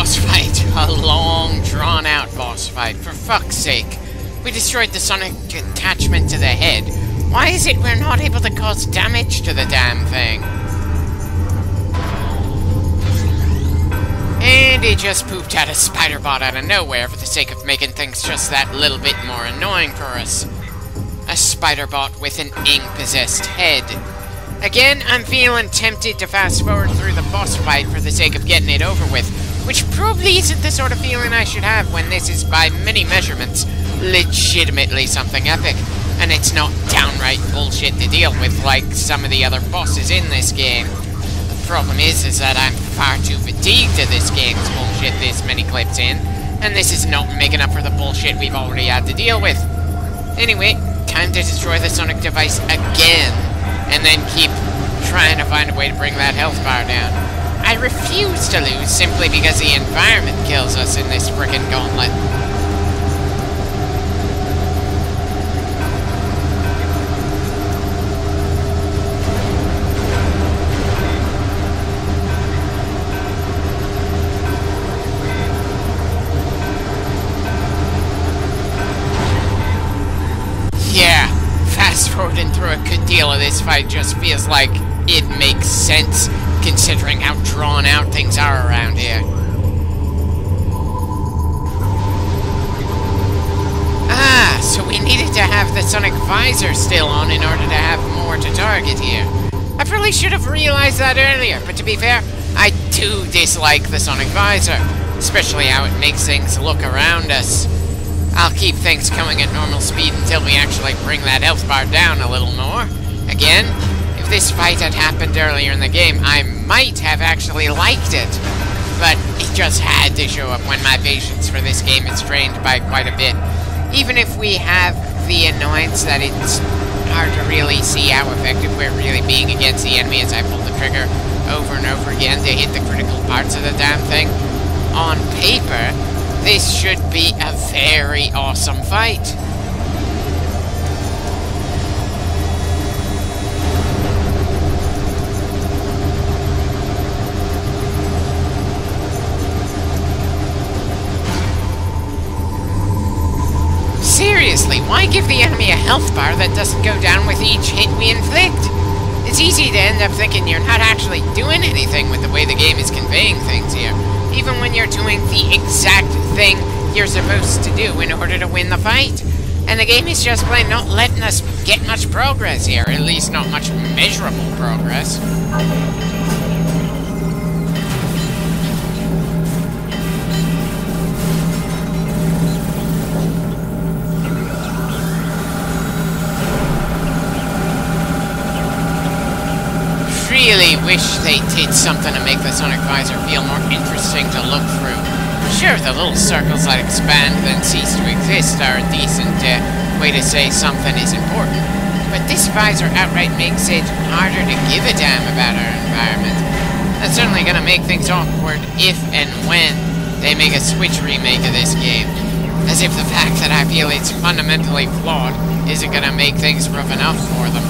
boss fight. A long, drawn-out boss fight, for fuck's sake. We destroyed the sonic attachment to the head. Why is it we're not able to cause damage to the damn thing? And it just pooped out a spider bot out of nowhere for the sake of making things just that little bit more annoying for us. A spider bot with an ink-possessed head. Again, I'm feeling tempted to fast forward through the boss fight for the sake of getting it over with, which probably isn't the sort of feeling I should have when this is, by many measurements, legitimately something epic, and it's not downright bullshit to deal with like some of the other bosses in this game. The problem is that I'm far too fatigued to this game's bullshit this many clips in, and this is not making up for the bullshit we've already had to deal with. Anyway, time to destroy the sonic device again, and then keep trying to find a way to bring that health bar down. I refuse to lose simply because the environment kills us in this frickin' gauntlet. Yeah, fast-forwarding through a good deal of this fight just feels like it makes sense, considering how drawn out things are around here. Ah, so we needed to have the sonic visor still on in order to have more to target here. I probably should have realized that earlier, but to be fair, I do dislike the sonic visor, especially how it makes things look around us. I'll keep things going at normal speed until we actually bring that health bar down a little more. Again, if this fight had happened earlier in the game, I might have actually liked it. But it just had to show up when my patience for this game is strained by quite a bit. Even if we have the annoyance that it's hard to really see how effective we're really being against the enemy as I pull the trigger over and over again to hit the critical parts of the damn thing, on paper, this should be a very awesome fight. Seriously, why give the enemy a health bar that doesn't go down with each hit we inflict? It's easy to end up thinking you're not actually doing anything with the way the game is conveying things here, even when you're doing the exact thing you're supposed to do in order to win the fight. And the game is just plain not letting us get much progress here, at least not much measurable progress. Really wish they did something to make the sonic visor feel more interesting to look through. Sure, the little circles that expand then cease to exist are a decent way to say something is important, but this visor outright makes it harder to give a damn about our environment. That's certainly going to make things awkward if and when they make a Switch remake of this game. As if the fact that I feel it's fundamentally flawed isn't going to make things rough enough for them.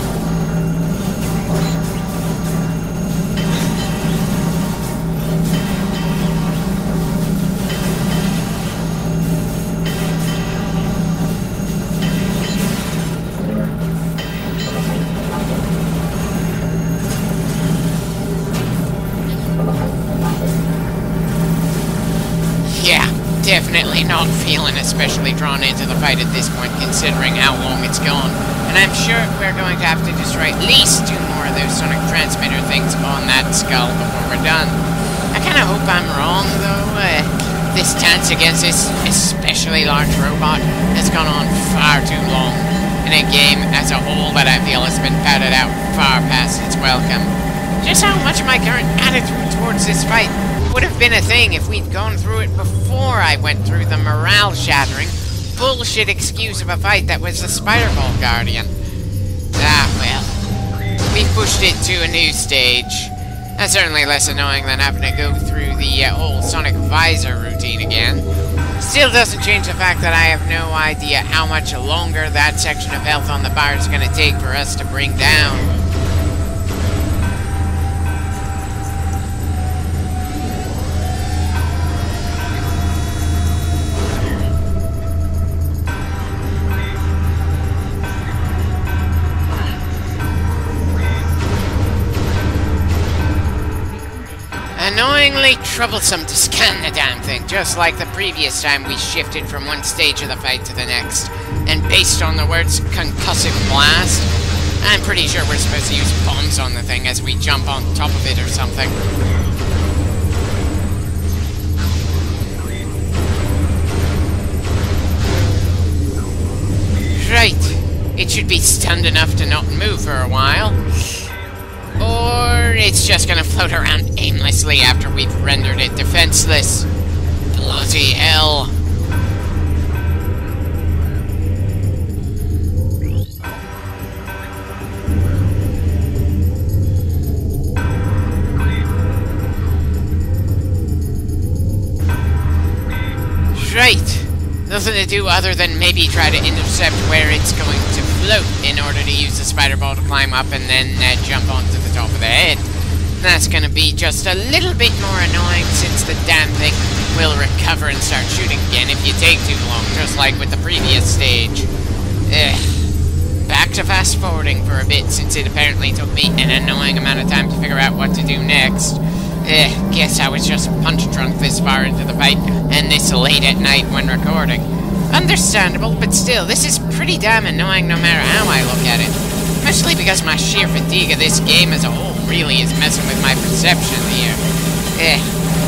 Definitely not feeling especially drawn into the fight at this point, considering how long it's gone. And I'm sure we're going to have to destroy at least 2 more of those sonic transmitter things on that skull before we're done. I kind of hope I'm wrong, though. This dance against this especially large robot has gone on far too long, in a game as a whole that I feel has been padded out far past its welcome. Just how much my current attitude towards this fight would have been a thing if we'd gone through it before I went through the morale-shattering bullshit excuse of a fight that was the Spider-Ball Guardian. Ah, well. We've pushed it to a new stage. That's certainly less annoying than having to go through the whole Sonic Visor routine again. Still doesn't change the fact that I have no idea how much longer that section of health on the bar is going to take for us to bring down. Annoyingly troublesome to scan the damn thing, just like the previous time we shifted from one stage of the fight to the next. And based on the words concussive blast, I'm pretty sure we're supposed to use bombs on the thing as we jump on top of it or something. Right. It should be stunned enough to not move for a while. Or it's just gonna float around aimlessly after we've rendered it defenseless. Bloody hell. Right. Nothing to do other than maybe try to intercept where it's going to float in order to use the spider ball to climb up and then jump onto the top of the head. That's gonna be just a little bit more annoying since the damn thing will recover and start shooting again if you take too long, just like with the previous stage. Back to fast forwarding for a bit since it apparently took me an annoying amount of time to figure out what to do next. Guess I was just punch drunk this far into the fight, and this late at night when recording. Understandable, but still, this is pretty damn annoying no matter how I look at it. Especially because my sheer fatigue of this game as a whole really is messing with my perception here.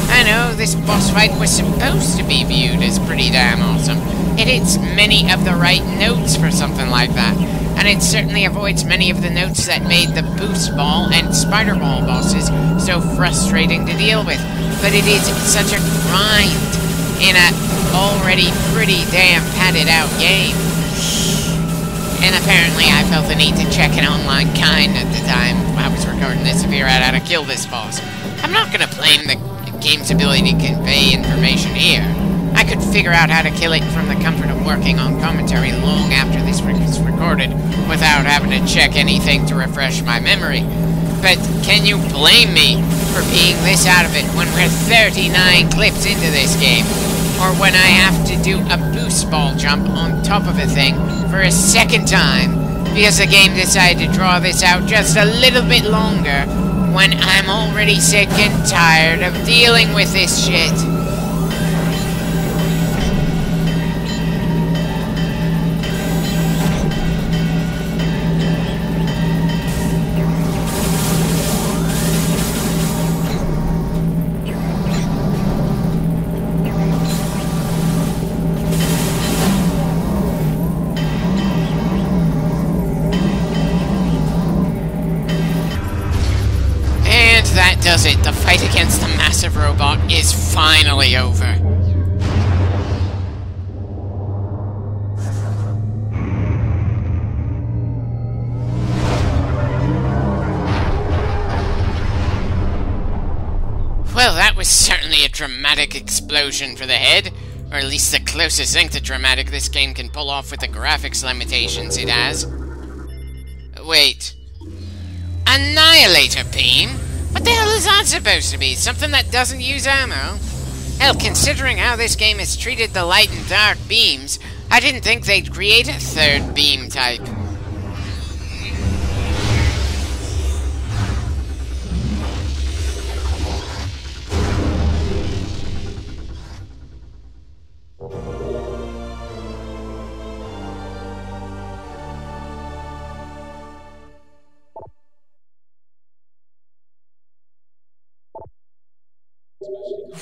I know, this boss fight was supposed to be viewed as pretty damn awesome. It hits many of the right notes for something like that, and it certainly avoids many of the notes that made the Boost Ball and Spider Ball bosses so frustrating to deal with. But it is such a grind in a already pretty damn padded out game. And apparently I felt the need to check an online guide at the time I was recording this to figure out how to kill this boss. I'm not gonna blame the game's ability to convey information here. I could figure out how to kill it from the comfort of working on commentary long after this was recorded without having to check anything to refresh my memory. But can you blame me for being this out of it when we're 39 clips into this game? Or when I have to do a boost ball jump on top of a thing for a second time because the game decided to draw this out just a little bit longer when I'm already sick and tired of dealing with this shit. That does it. The fight against the massive robot is finally over. Well, that was certainly a dramatic explosion for the head, or at least the closest thing to dramatic this game can pull off with the graphics limitations it has. Wait. Annihilator beam? What the hell is that supposed to be? Something that doesn't use ammo? Hell, considering how this game has treated the light and dark beams, I didn't think they'd create a third beam type.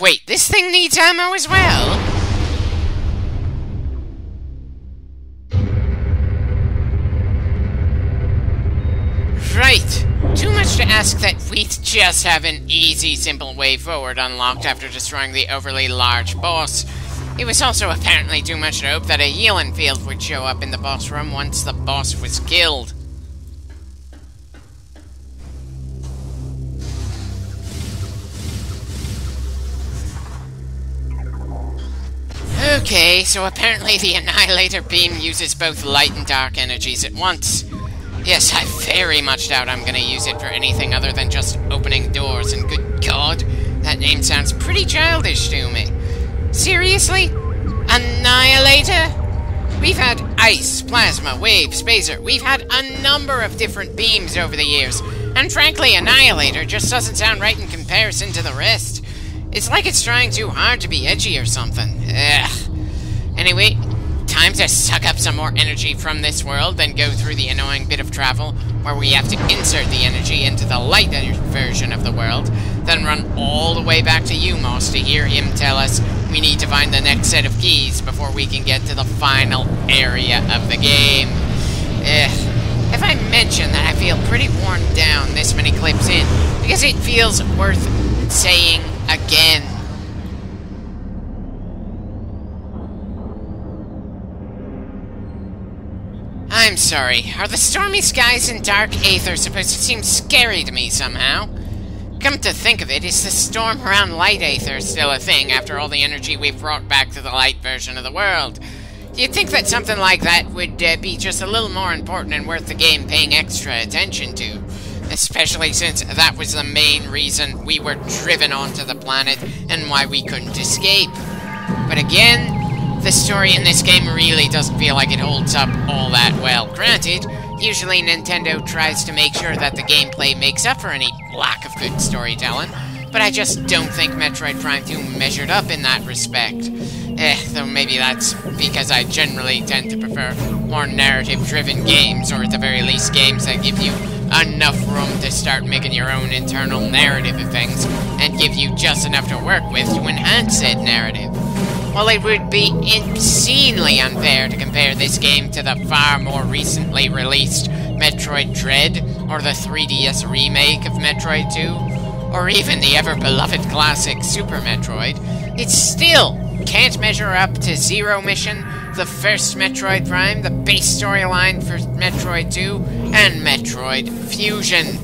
Wait, this thing needs ammo as well? Right. Too much to ask that we'd just have an easy, simple way forward unlocked after destroying the overly large boss. It was also apparently too much to hope that a healing field would show up in the boss room once the boss was killed. Okay, so apparently the Annihilator beam uses both light and dark energies at once. Yes, I very much doubt I'm gonna use it for anything other than just opening doors, and good God, that name sounds pretty childish to me. Seriously? Annihilator? We've had ice, plasma, wave, spacer. We've had a number of different beams over the years. And frankly, Annihilator just doesn't sound right in comparison to the rest. It's like it's trying too hard to be edgy or something. Ugh. Anyway, time to suck up some more energy from this world, then go through the annoying bit of travel where we have to insert the energy into the light version of the world, then run all the way back to Umos to hear him tell us we need to find the next set of keys before we can get to the final area of the game. If I mention that I feel pretty worn down this many clips in, because it feels worth saying again. I'm sorry, are the stormy skies and dark aether supposed to seem scary to me somehow? Come to think of it, is the storm around light aether still a thing after all the energy we've brought back to the light version of the world? You'd think that something like that would be just a little more important and worth the game paying extra attention to. Especially since that was the main reason we were driven onto the planet and why we couldn't escape. But again, the story in this game really doesn't feel like it holds up all that well. Granted, usually Nintendo tries to make sure that the gameplay makes up for any lack of good storytelling, but I just don't think Metroid Prime 2 measured up in that respect. Though maybe that's because I generally tend to prefer more narrative-driven games, or at the very least games that give you enough room to start making your own internal narrative of things, and give you just enough to work with to enhance said narrative. While it would be obscenely unfair to compare this game to the far more recently released Metroid Dread, or the 3DS remake of Metroid 2, or even the ever-beloved classic Super Metroid, it still can't measure up to Zero Mission, the first Metroid Prime, the base storyline for Metroid 2, and Metroid Fusion.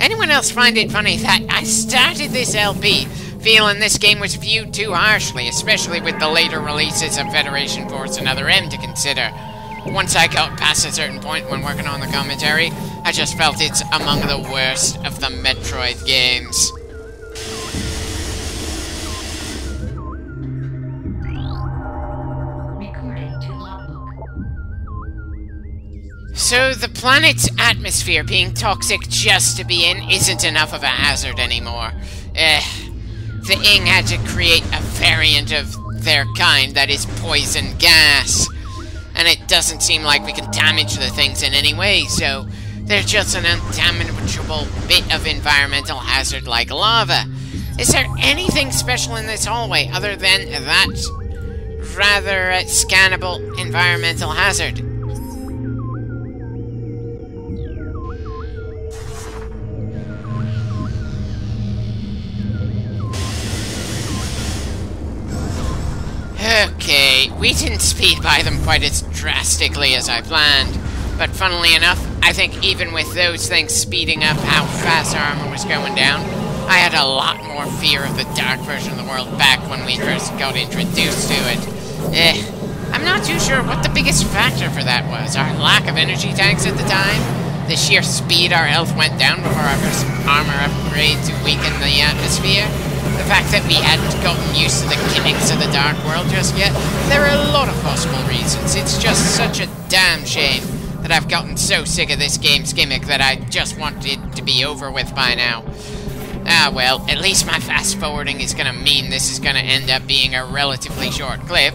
Anyone else find it funny that I started this LP feeling this game was viewed too harshly, especially with the later releases of Federation Force and Other M to consider? Once I got past a certain point when working on the commentary, I just felt it's among the worst of the Metroid games. So the planet's atmosphere being toxic just to be in isn't enough of a hazard anymore. The Ing had to create a variant of their kind that is poison gas. And it doesn't seem like we can damage the things in any way, so they're just an undamageable bit of environmental hazard like lava. Is there anything special in this hallway other than that rather scannable environmental hazard? Okay, we didn't speed by them quite as drastically as I planned, but funnily enough, I think even with those things speeding up how fast our armor was going down, I had a lot more fear of the dark version of the world back when we first got introduced to it. I'm not too sure what the biggest factor for that was. Our lack of energy tanks at the time? The sheer speed our health went down before our first armor upgrade to weaken the atmosphere? The fact that we hadn't gotten used to the gimmicks of the Dark World just yet? There are a lot of possible reasons. It's just such a damn shame that I've gotten so sick of this game's gimmick that I just want it to be over with by now. Ah well, at least my fast forwarding is gonna mean this is gonna end up being a relatively short clip.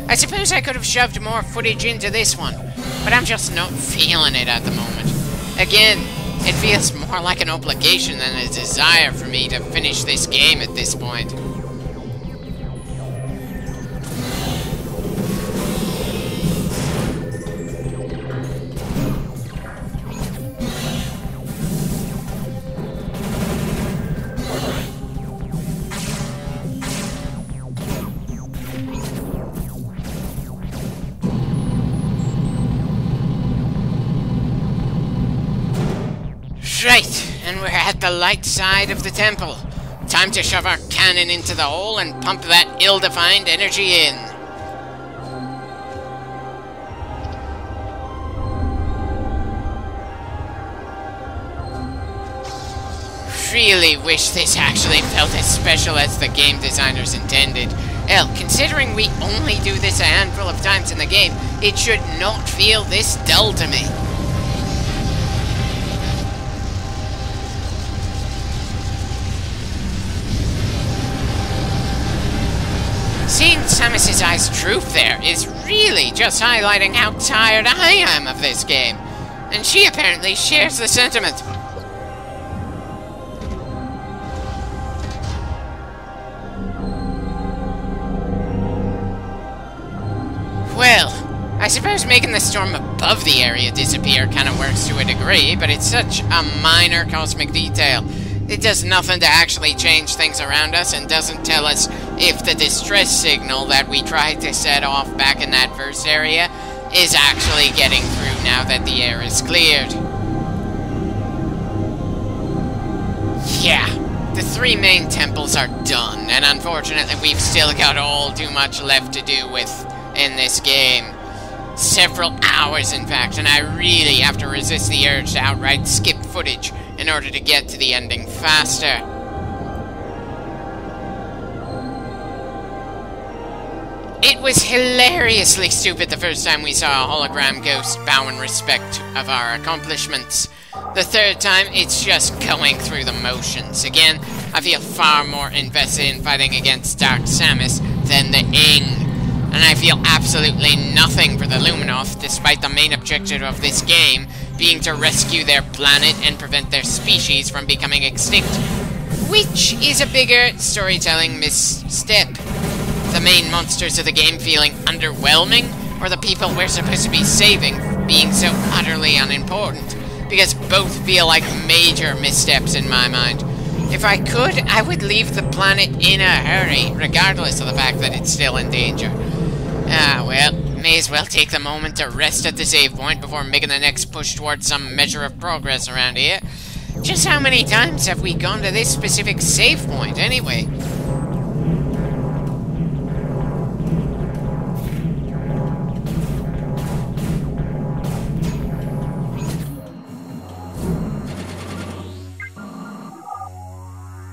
I suppose I could have shoved more footage into this one, but I'm just not feeling it at the moment. Again, it feels more like an obligation than a desire for me to finish this game at this point. Right, and we're at the light side of the temple. Time to shove our cannon into the hole and pump that ill-defined energy in. Really wish this actually felt as special as the game designers intended. Hell, considering we only do this a handful of times in the game, it should not feel this dull to me. Samus's Eyes truth there is really just highlighting how tired I am of this game. And she apparently shares the sentiment. Well, I suppose making the storm above the area disappear kind of works to a degree, but it's such a minor cosmic detail. It does nothing to actually change things around us and doesn't tell us if the distress signal that we tried to set off back in that first area is actually getting through now that the air is cleared. Yeah, the 3 main temples are done, and unfortunately we've still got all too much left to do with in this game. Several hours, in fact, and I really have to resist the urge to outright skip footage in order to get to the ending faster. It was hilariously stupid the first time we saw a hologram ghost bow in respect of our accomplishments. The third time, it's just going through the motions. Again, I feel far more invested in fighting against Dark Samus than the Ing. And I feel absolutely nothing for the Luminoth, despite the main objective of this game being to rescue their planet and prevent their species from becoming extinct. Which is a bigger storytelling misstep. The main monsters of the game feeling underwhelming, or the people we're supposed to be saving being so utterly unimportant? Because both feel like major missteps in my mind. If I could, I would leave the planet in a hurry, regardless of the fact that it's still in danger. Ah, well, may as well take the moment to rest at the save point before making the next push towards some measure of progress around here. Just how many times have we gone to this specific save point, anyway?